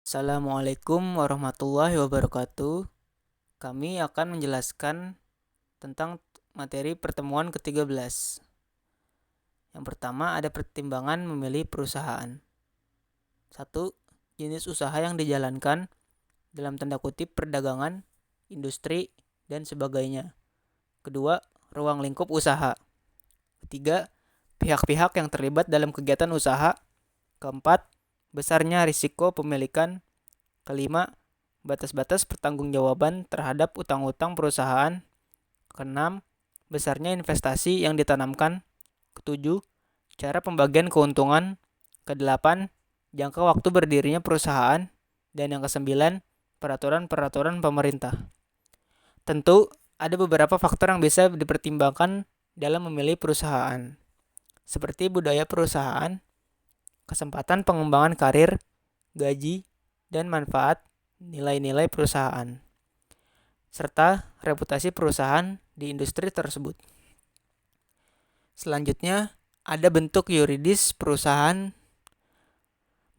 Assalamualaikum warahmatullahi wabarakatuh. Kami akan menjelaskan tentang materi pertemuan ke-13. Yang pertama ada pertimbangan memilih perusahaan. 1. Jenis usaha yang dijalankan dalam tanda kutip perdagangan, industri, dan sebagainya. Kedua, ruang lingkup usaha. Ketiga, pihak-pihak yang terlibat dalam kegiatan usaha. Keempat, besarnya risiko pemilikan. Kelima, batas-batas pertanggungjawaban terhadap utang-utang perusahaan. Keenam, besarnya investasi yang ditanamkan. Ketujuh, cara pembagian keuntungan. Kedelapan, jangka waktu berdirinya perusahaan. Dan yang kesembilan, peraturan-peraturan pemerintah. Tentu, ada beberapa faktor yang bisa dipertimbangkan dalam memilih perusahaan, seperti budaya perusahaan, kesempatan pengembangan karir, gaji, dan manfaat nilai-nilai perusahaan, serta reputasi perusahaan di industri tersebut. Selanjutnya, ada bentuk yuridis perusahaan.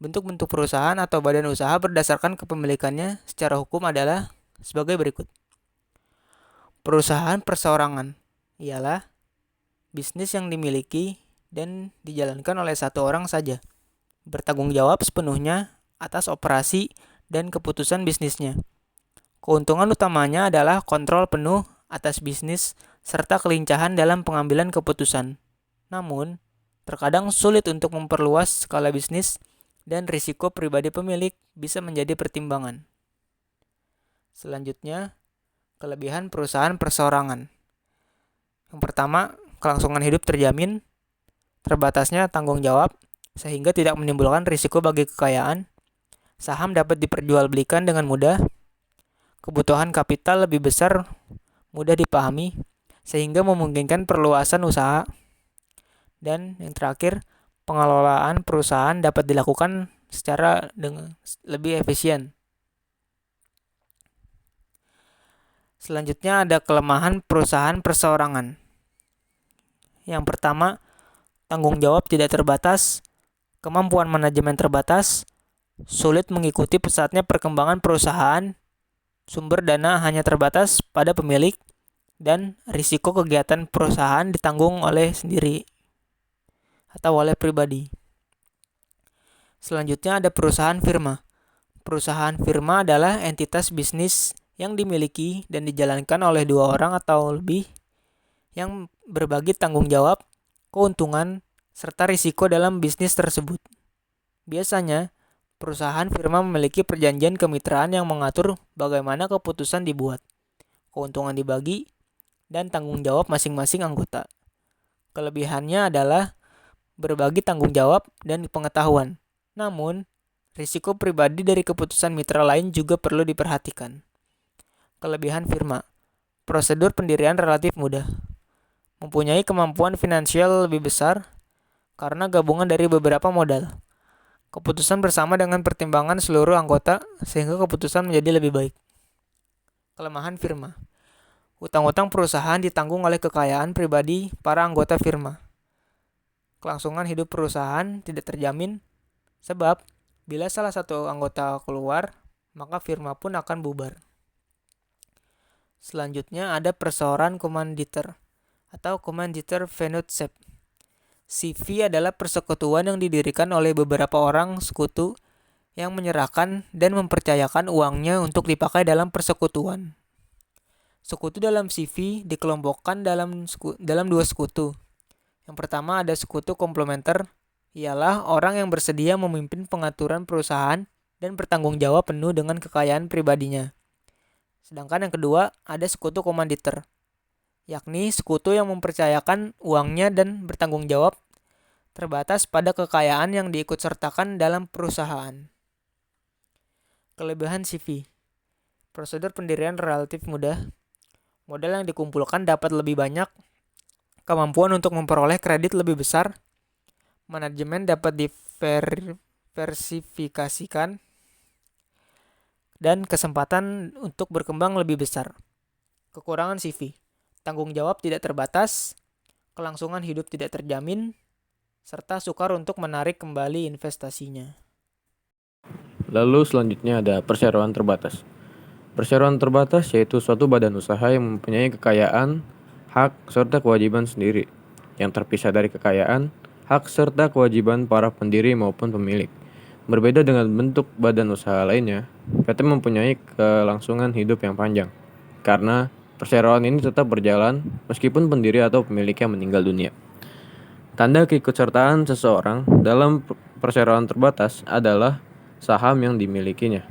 Bentuk-bentuk perusahaan atau badan usaha berdasarkan kepemilikannya secara hukum adalah sebagai berikut. Perusahaan perseorangan ialah bisnis yang dimiliki dan dijalankan oleh satu orang saja, bertanggung jawab sepenuhnya atas operasi dan keputusan bisnisnya. Keuntungan utamanya adalah kontrol penuh atas bisnis serta kelincahan dalam pengambilan keputusan. Namun, terkadang sulit untuk memperluas skala bisnis dan risiko pribadi pemilik bisa menjadi pertimbangan. Selanjutnya, kelebihan perusahaan perseorangan. Yang pertama, kelangsungan hidup terjamin, terbatasnya tanggung jawab, sehingga tidak menimbulkan risiko bagi kekayaan. Saham dapat diperjualbelikan dengan mudah. Kebutuhan kapital lebih besar, mudah dipahami, sehingga memungkinkan perluasan usaha. Dan yang terakhir, pengelolaan perusahaan dapat dilakukan secara lebih efisien. Selanjutnya ada kelemahan perusahaan perseorangan. Yang pertama, tanggung jawab tidak terbatas, kemampuan manajemen terbatas, sulit mengikuti pesatnya perkembangan perusahaan, sumber dana hanya terbatas pada pemilik, dan risiko kegiatan perusahaan ditanggung oleh sendiri atau oleh pribadi. Selanjutnya ada perusahaan firma. Perusahaan firma adalah entitas bisnis yang dimiliki dan dijalankan oleh dua orang atau lebih yang berbagi tanggung jawab, keuntungan, serta risiko dalam bisnis tersebut. Biasanya, perusahaan firma memiliki perjanjian kemitraan yang mengatur bagaimana keputusan dibuat, keuntungan dibagi, dan tanggung jawab masing-masing anggota. Kelebihannya adalah berbagi tanggung jawab dan pengetahuan. Namun, risiko pribadi dari keputusan mitra lain juga perlu diperhatikan. Kelebihan firma. Prosedur pendirian relatif mudah. Mempunyai kemampuan finansial lebih besar karena gabungan dari beberapa modal. Keputusan bersama dengan pertimbangan seluruh anggota sehingga keputusan menjadi lebih baik. Kelemahan firma. Utang-utang perusahaan ditanggung oleh kekayaan pribadi para anggota firma. Kelangsungan hidup perusahaan tidak terjamin sebab bila salah satu anggota keluar, maka firma pun akan bubar. Selanjutnya ada perseorangan komanditer atau Kommanditvernootschap. CV adalah persekutuan yang didirikan oleh beberapa orang sekutu yang menyerahkan dan mempercayakan uangnya untuk dipakai dalam persekutuan. Sekutu dalam CV dikelompokkan dalam dua sekutu. Yang pertama ada sekutu komplementer, ialah orang yang bersedia memimpin pengaturan perusahaan dan bertanggung jawab penuh dengan kekayaan pribadinya. Sedangkan yang kedua ada sekutu komanditer, yakni sekutu yang mempercayakan uangnya dan bertanggung jawab terbatas pada kekayaan yang diikutsertakan dalam perusahaan. Kelebihan CV. Prosedur pendirian relatif mudah. Modal yang dikumpulkan dapat lebih banyak. Kemampuan untuk memperoleh kredit lebih besar. Manajemen dapat diversifikasikan. Dan kesempatan untuk berkembang lebih besar. Kekurangan CV. Tanggung jawab tidak terbatas, kelangsungan hidup tidak terjamin, serta sukar untuk menarik kembali investasinya. Lalu selanjutnya ada perseroan terbatas. Perseroan terbatas yaitu suatu badan usaha yang mempunyai kekayaan, hak, serta kewajiban sendiri, yang terpisah dari kekayaan, hak, serta kewajiban para pendiri maupun pemilik. Berbeda dengan bentuk badan usaha lainnya, PT mempunyai kelangsungan hidup yang panjang, karena perseroan ini tetap berjalan meskipun pendiri atau pemiliknya meninggal dunia. Tanda keikutsertaan seseorang dalam perseroan terbatas adalah saham yang dimilikinya.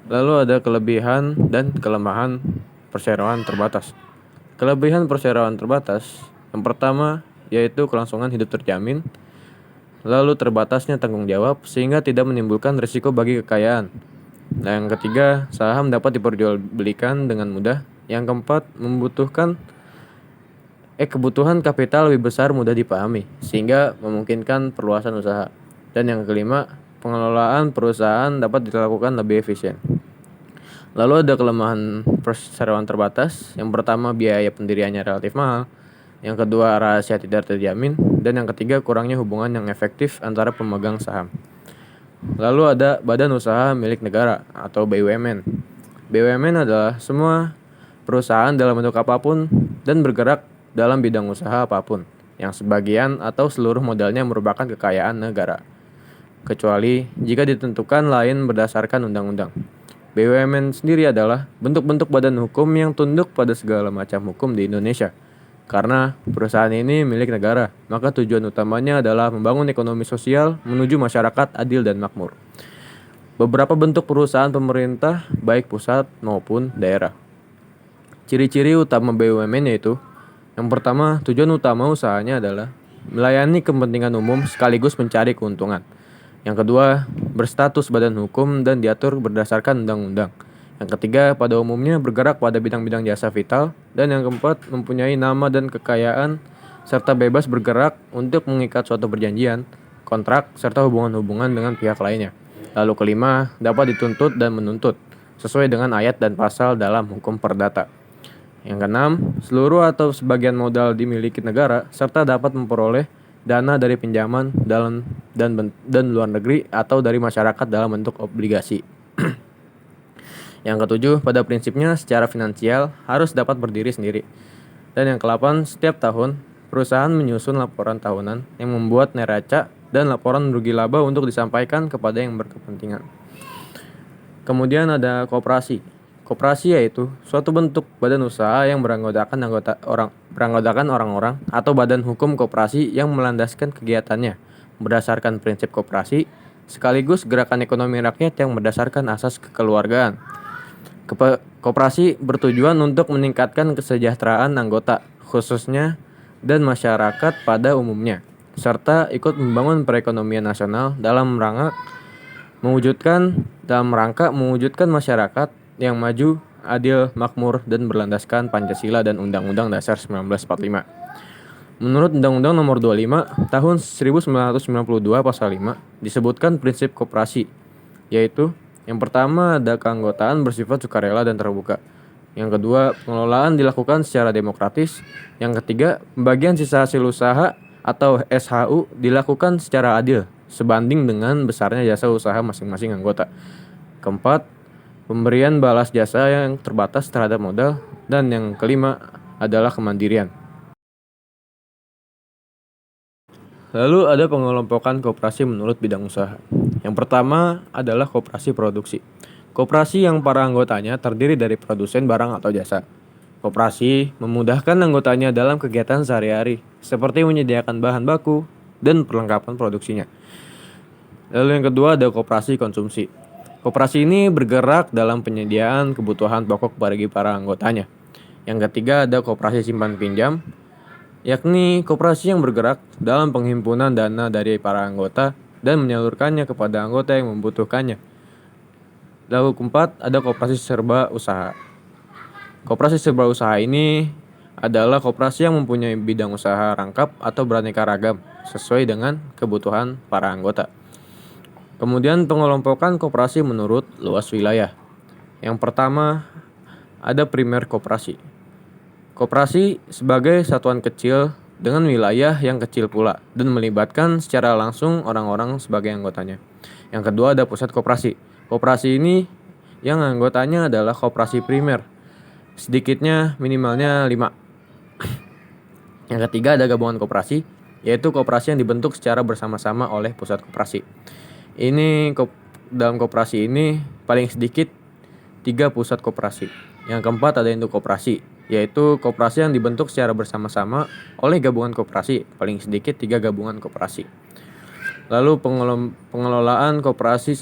Lalu ada kelebihan dan kelemahan perseroan terbatas. Kelebihan perseroan terbatas, yang pertama yaitu kelangsungan hidup terjamin, lalu terbatasnya tanggung jawab sehingga tidak menimbulkan risiko bagi kekayaan. Nah, yang ketiga, saham dapat diperjualbelikan dengan mudah. Yang keempat, kebutuhan kapital lebih besar mudah dipahami sehingga memungkinkan perluasan usaha. Dan yang kelima, pengelolaan perusahaan dapat dilakukan lebih efisien. Lalu ada kelemahan perseroan terbatas. Yang pertama, biaya pendiriannya relatif mahal. Yang kedua, rahasia tidak terjamin. Dan yang ketiga, kurangnya hubungan yang efektif antara pemegang saham. Lalu ada badan usaha milik negara atau BUMN. BUMN adalah semua perusahaan dalam bentuk apapun dan bergerak dalam bidang usaha apapun yang sebagian atau seluruh modalnya merupakan kekayaan negara, kecuali jika ditentukan lain berdasarkan undang-undang. BUMN sendiri adalah bentuk-bentuk badan hukum yang tunduk pada segala macam hukum di Indonesia. Karena perusahaan ini milik negara, maka tujuan utamanya adalah membangun ekonomi sosial menuju masyarakat adil dan makmur. Beberapa bentuk perusahaan pemerintah, baik pusat maupun daerah. Ciri-ciri utama BUMN yaitu, yang pertama, tujuan utama usahanya adalah melayani kepentingan umum sekaligus mencari keuntungan. Yang kedua, berstatus badan hukum dan diatur berdasarkan undang-undang. Yang ketiga, pada umumnya bergerak pada bidang-bidang jasa vital. Dan yang keempat, mempunyai nama dan kekayaan serta bebas bergerak untuk mengikat suatu perjanjian, kontrak, serta hubungan-hubungan dengan pihak lainnya. Lalu kelima, dapat dituntut dan menuntut sesuai dengan ayat dan pasal dalam hukum perdata. Yang keenam, seluruh atau sebagian modal dimiliki negara serta dapat memperoleh dana dari pinjaman dalam dan luar negeri atau dari masyarakat dalam bentuk obligasi. Yang ketujuh, pada prinsipnya secara finansial harus dapat berdiri sendiri. Dan yang kedelapan, setiap tahun perusahaan menyusun laporan tahunan yang membuat neraca dan laporan rugi laba untuk disampaikan kepada yang berkepentingan. Kemudian ada koperasi. Koperasi yaitu suatu bentuk badan usaha yang beranggotakan orang-orang atau badan hukum koperasi yang melandaskan kegiatannya berdasarkan prinsip koperasi, sekaligus gerakan ekonomi rakyat yang berdasarkan asas kekeluargaan. Koperasi bertujuan untuk meningkatkan kesejahteraan anggota, khususnya dan masyarakat pada umumnya, serta ikut membangun perekonomian nasional dalam rangka mewujudkan masyarakat yang maju, adil, makmur, dan berlandaskan Pancasila dan Undang-Undang Dasar 1945. Menurut Undang-Undang Nomor 25 Tahun 1992 Pasal 5 disebutkan prinsip koperasi, yaitu yang pertama ada keanggotaan bersifat sukarela dan terbuka. Yang kedua, pengelolaan dilakukan secara demokratis. Yang ketiga, pembagian sisa hasil usaha atau SHU dilakukan secara adil sebanding dengan besarnya jasa usaha masing-masing anggota. Keempat, pemberian balas jasa yang terbatas terhadap modal. Dan yang kelima adalah kemandirian. Lalu ada pengelompokan koperasi menurut bidang usaha. Yang pertama adalah koperasi produksi. Koperasi yang para anggotanya terdiri dari produsen barang atau jasa. Koperasi memudahkan anggotanya dalam kegiatan sehari-hari, seperti menyediakan bahan baku dan perlengkapan produksinya. Lalu yang kedua ada koperasi konsumsi. Koperasi ini bergerak dalam penyediaan kebutuhan pokok bagi para anggotanya. Yang ketiga ada koperasi simpan pinjam, yakni koperasi yang bergerak dalam penghimpunan dana dari para anggota dan menyalurkannya kepada anggota yang membutuhkannya. Lalu keempat, ada koperasi serba usaha. Koperasi serba usaha ini adalah koperasi yang mempunyai bidang usaha rangkap atau beraneka ragam sesuai dengan kebutuhan para anggota. Kemudian pengelompokan koperasi menurut luas wilayah. Yang pertama, ada primer koperasi. Koperasi sebagai satuan kecil dengan wilayah yang kecil pula dan melibatkan secara langsung orang-orang sebagai anggotanya. Yang kedua ada pusat koperasi. Koperasi ini yang anggotanya adalah koperasi primer. Sedikitnya minimalnya 5. Yang ketiga ada gabungan koperasi, yaitu koperasi yang dibentuk secara bersama-sama oleh pusat koperasi. Dalam koperasi ini paling sedikit 3 pusat koperasi. Yang keempat ada induk koperasi, yaitu koperasi yang dibentuk secara bersama-sama oleh gabungan koperasi, paling sedikit 3 gabungan koperasi. Lalu pengelolaan koperasi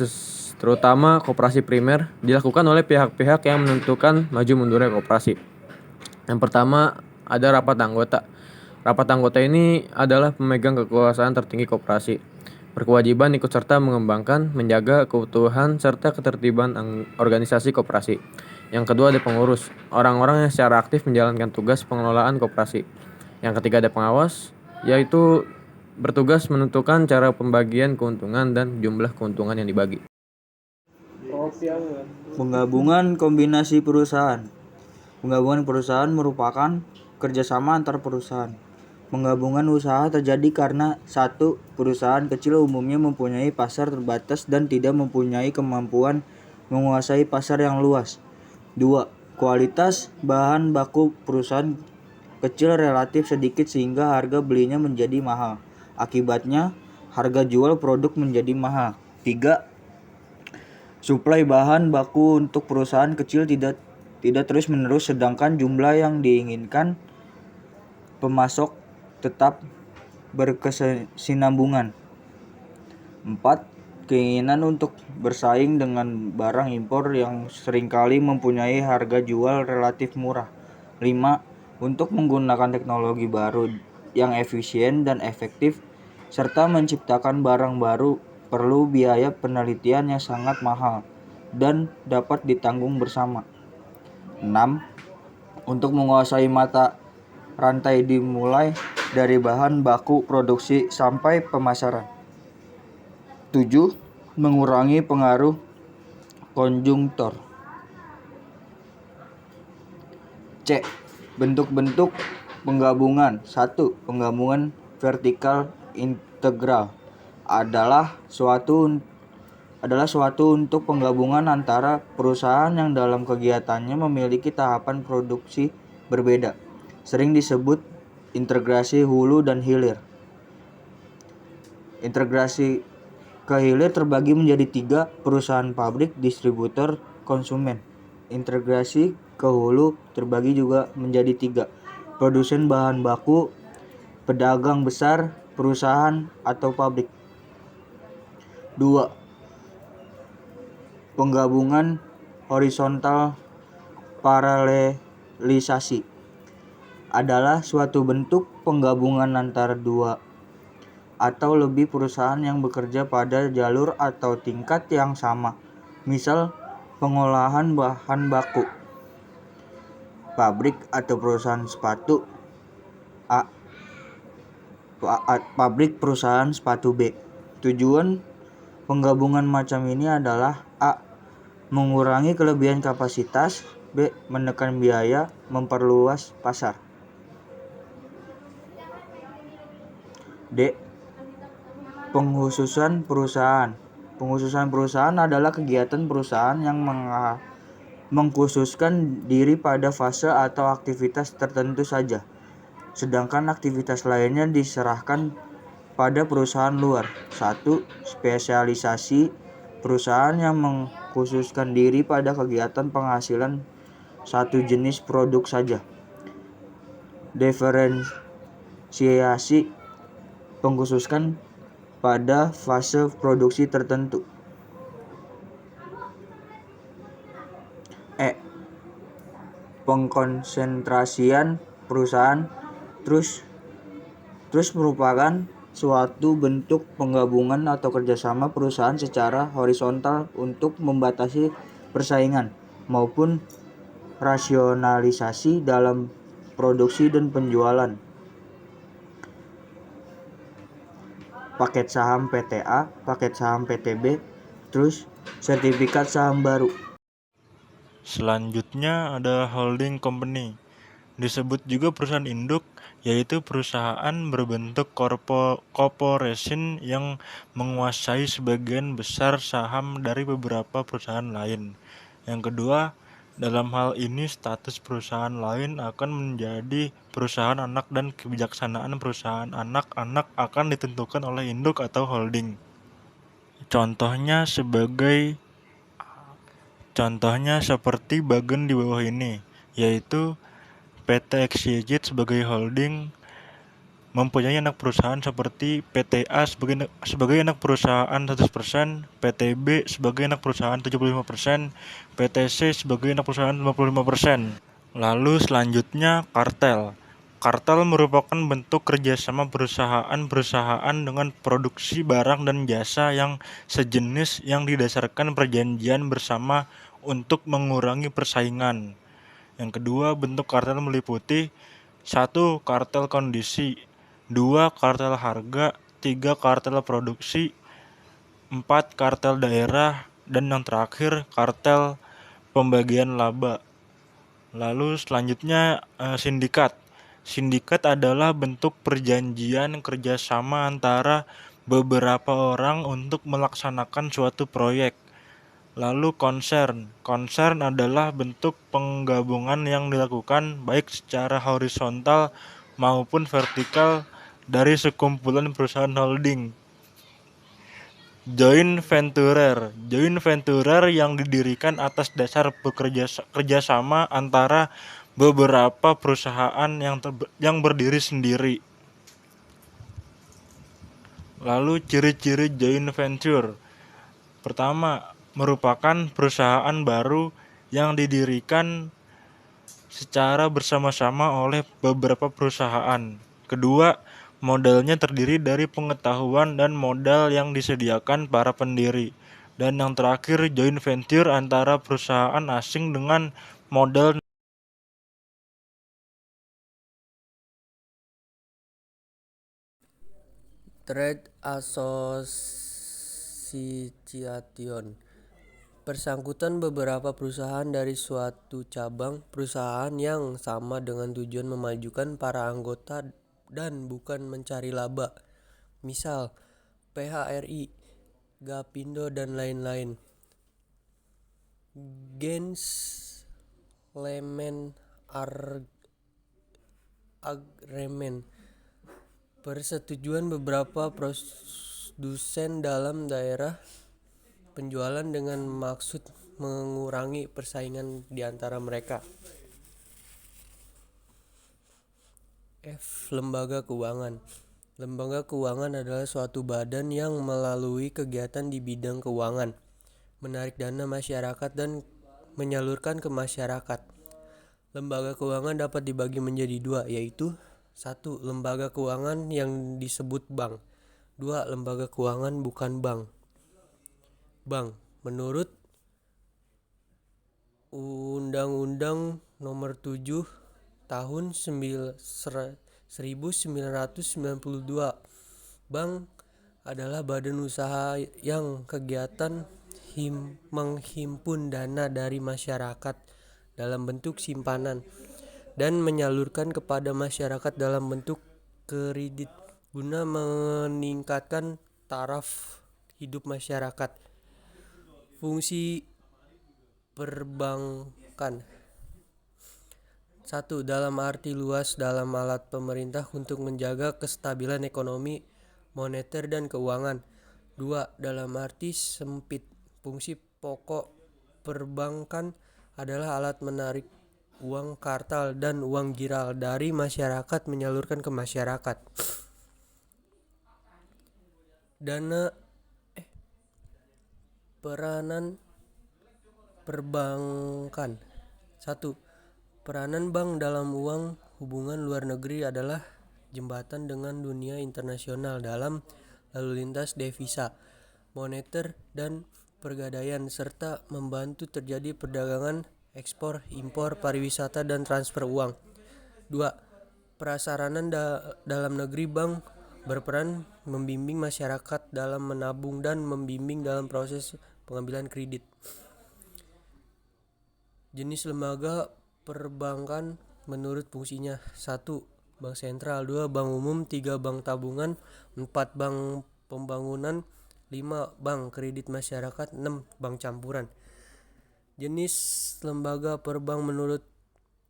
terutama koperasi primer dilakukan oleh pihak-pihak yang menentukan maju mundurnya koperasi. Yang pertama ada rapat anggota. Rapat anggota ini adalah pemegang kekuasaan tertinggi koperasi, berkewajiban ikut serta mengembangkan, menjaga keutuhan serta ketertiban organisasi koperasi. Yang kedua ada pengurus, orang-orang yang secara aktif menjalankan tugas pengelolaan koperasi. Yang ketiga ada pengawas, yaitu bertugas menentukan cara pembagian keuntungan dan jumlah keuntungan yang dibagi. Penggabungan kombinasi perusahaan. Penggabungan perusahaan merupakan kerjasama antar perusahaan. Penggabungan usaha terjadi karena 1. Perusahaan kecil umumnya mempunyai pasar terbatas dan tidak mempunyai kemampuan menguasai pasar yang luas. 2. Kualitas bahan baku perusahaan kecil relatif sedikit sehingga harga belinya menjadi mahal. Akibatnya, harga jual produk menjadi mahal. 3. Suplai bahan baku untuk perusahaan kecil tidak terus-menerus sedangkan jumlah yang diinginkan pemasok tetap berkesinambungan. 4. Keinginan untuk bersaing dengan barang impor yang seringkali mempunyai harga jual relatif murah. 5. Untuk menggunakan teknologi baru yang efisien dan efektif serta menciptakan barang baru perlu biaya penelitian yang sangat mahal dan dapat ditanggung bersama. 6. Untuk menguasai mata rantai dimulai dari bahan baku produksi sampai pemasaran. 7. Mengurangi pengaruh konjungtor. C. Bentuk-bentuk penggabungan. 1. Penggabungan vertikal integral adalah suatu untuk penggabungan antara perusahaan yang dalam kegiatannya memiliki tahapan produksi berbeda. Sering disebut integrasi hulu dan hilir. Integrasi ke hilir terbagi menjadi 3, perusahaan pabrik, distributor, konsumen. Integrasi ke hulu terbagi juga menjadi 3, produsen bahan baku, pedagang besar, perusahaan atau pabrik. 2. Penggabungan horizontal paralelisasi adalah suatu bentuk penggabungan antara 2 atau lebih perusahaan yang bekerja pada jalur atau tingkat yang sama. Misal, pengolahan bahan baku. Pabrik atau perusahaan sepatu A. Pabrik perusahaan sepatu B. Tujuan penggabungan macam ini adalah A. Mengurangi kelebihan kapasitas, B. Menekan biaya, memperluas pasar. D. Pengkhususan perusahaan. Pengkhususan perusahaan adalah kegiatan perusahaan yang mengkhususkan diri pada fase atau aktivitas tertentu saja, sedangkan aktivitas lainnya diserahkan pada perusahaan luar. 1. Spesialisasi. Perusahaan yang mengkhususkan diri pada kegiatan penghasilan satu jenis produk saja. Diferensiasi. Pengkhususkan pada fase produksi tertentu. E. Pengkonsentrasian perusahaan. Terus merupakan suatu bentuk penggabungan atau kerjasama perusahaan secara horizontal untuk membatasi persaingan maupun rasionalisasi dalam produksi dan penjualan. Paket saham PTA, paket saham PTB, terus sertifikat saham baru. Selanjutnya ada holding company. Disebut juga perusahaan induk, yaitu perusahaan berbentuk corporation yang menguasai sebagian besar saham dari beberapa perusahaan lain. Yang kedua, dalam hal ini status perusahaan lain akan menjadi perusahaan anak dan kebijaksanaan perusahaan anak-anak akan ditentukan oleh induk atau holding. Contohnya seperti bagian di bawah ini, yaitu PT XYZ sebagai holding mempunyai anak perusahaan seperti PTA sebagai anak perusahaan 100%, PTB sebagai anak perusahaan 75%, PTC sebagai anak perusahaan 55%. Lalu selanjutnya kartel. Kartel merupakan bentuk kerjasama perusahaan-perusahaan dengan produksi barang dan jasa yang sejenis yang didasarkan perjanjian bersama untuk mengurangi persaingan. Yang kedua, bentuk kartel meliputi 1. Kartel kondisi, 2. Kartel harga, 3. Kartel produksi, 4. Kartel daerah, dan yang terakhir kartel pembagian laba. Lalu selanjutnya sindikat. Sindikat adalah bentuk perjanjian kerjasama antara beberapa orang untuk melaksanakan suatu proyek. Lalu konsern. Konsern adalah bentuk penggabungan yang dilakukan baik secara horizontal maupun vertikal dari sekumpulan perusahaan holding. Joint venturer yang didirikan atas dasar kerjasama antara beberapa perusahaan yang berdiri sendiri. Lalu ciri-ciri joint venture. Pertama, merupakan perusahaan baru yang didirikan secara bersama-sama oleh beberapa perusahaan. Kedua, modalnya terdiri dari pengetahuan dan modal yang disediakan para pendiri. Dan yang terakhir, joint venture antara perusahaan asing dengan modal. Trade Association. Persangkutan beberapa perusahaan dari suatu cabang perusahaan yang sama dengan tujuan memajukan para anggota dan bukan mencari laba. Misal, PHRI, Gapindo, dan lain-lain. Gens Lemen Agreement. Persetujuan beberapa produsen dalam daerah penjualan dengan maksud mengurangi persaingan di antara mereka. F. Lembaga keuangan. Lembaga keuangan adalah suatu badan yang melalui kegiatan di bidang keuangan, menarik dana masyarakat dan menyalurkan ke masyarakat. Lembaga keuangan dapat dibagi menjadi dua, yaitu 1. Lembaga keuangan yang disebut bank. 2. Lembaga keuangan bukan bank. Bank, menurut Undang-Undang Nomor 7 Tahun 1992, bank adalah badan usaha yang kegiatan menghimpun dana dari masyarakat dalam bentuk simpanan dan menyalurkan kepada masyarakat dalam bentuk kredit guna meningkatkan taraf hidup masyarakat. Fungsi perbankan. 1. Dalam arti luas, dalam alat pemerintah untuk menjaga kestabilan ekonomi, moneter, dan keuangan. 2. Dalam arti sempit, fungsi pokok perbankan adalah alat menarik uang kartal dan uang giral dari masyarakat menyalurkan ke masyarakat. Peranan perbankan. 1. Peranan bank dalam hubungan luar negeri adalah jembatan dengan dunia internasional dalam lalu lintas devisa, moneter, dan pergadaian, serta membantu terjadi perdagangan, ekspor, impor, pariwisata, dan transfer uang. 2. Prasarana dalam negeri. Bank berperan membimbing masyarakat dalam menabung dan membimbing dalam proses pengambilan kredit. Jenis lembaga perbankan menurut fungsinya. 1. Bank sentral. 2. Bank umum. 3. Bank tabungan. 4. Bank pembangunan. 5. Bank kredit masyarakat. 6. Bank campuran. Jenis lembaga perbank menurut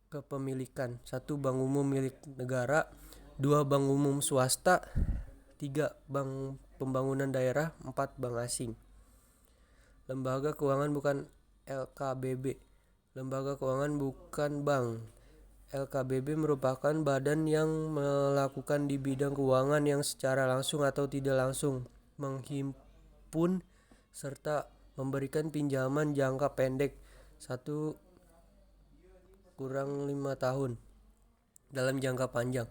kepemilikan. 1. Bank umum milik negara. 2. Bank umum swasta. 3. Bank pembangunan daerah. 4. Bank asing. Lembaga keuangan bukan LKBB. Lembaga keuangan bukan bank. LKBB merupakan badan yang melakukan di bidang keuangan yang secara langsung atau tidak langsung menghimpun serta memberikan pinjaman jangka pendek 1-5 tahun dalam jangka panjang.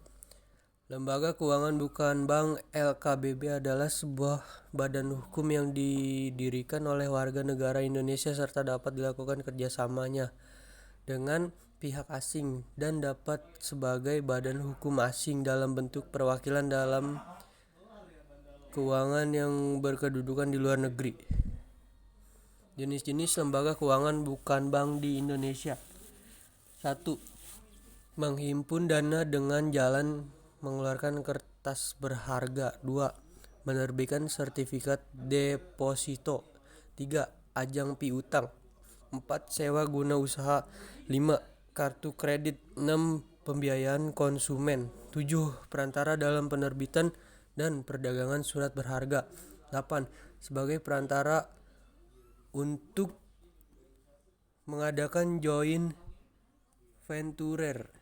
Lembaga keuangan bukan bank LKBB adalah sebuah badan hukum yang didirikan oleh warga negara Indonesia serta dapat dilakukan kerjasamanya dengan pihak asing dan dapat sebagai badan hukum asing dalam bentuk perwakilan dalam keuangan yang berkedudukan di luar negeri. Jenis-jenis lembaga keuangan bukan bank di Indonesia. 1. Menghimpun dana dengan jalan mengeluarkan kertas berharga. 2. Menerbitkan sertifikat deposito. 3. Ajang piutang. 4. Sewa guna usaha. 5. Kartu kredit. 6. Pembiayaan konsumen. 7. Perantara dalam penerbitan dan perdagangan surat berharga. 8. Sebagai perantara untuk mengadakan joint venture.